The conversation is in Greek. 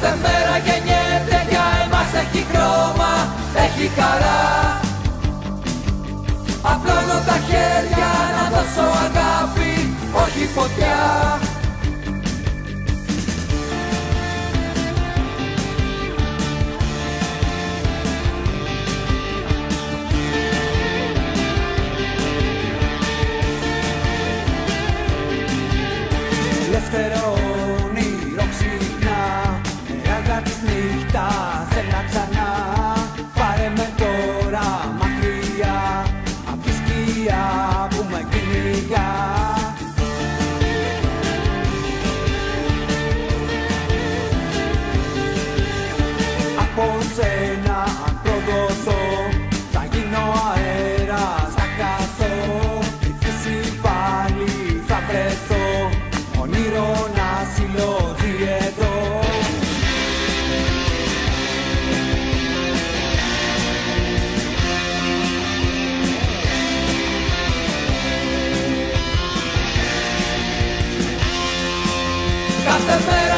Κάθε μέρα γεννιέται, για εμάς έχει χρώμα, έχει χαρά. Απλώνω τα χέρια να δώσω αγάπη, όχι φωτιά. Ελεύθερο όνειρο ξυπνά, έργα της νύχτας, έλα ξανά. Πάρε με τώρα μακριά, απ' τη σκιά που με κυνηγά. Από σένα αν προδώσω, θα γίνω αέρας, θα χάσω. Τη φύση πάλι θα βρεθώ, όνειρο να συλλογεί εδώ. Κάθε μέρα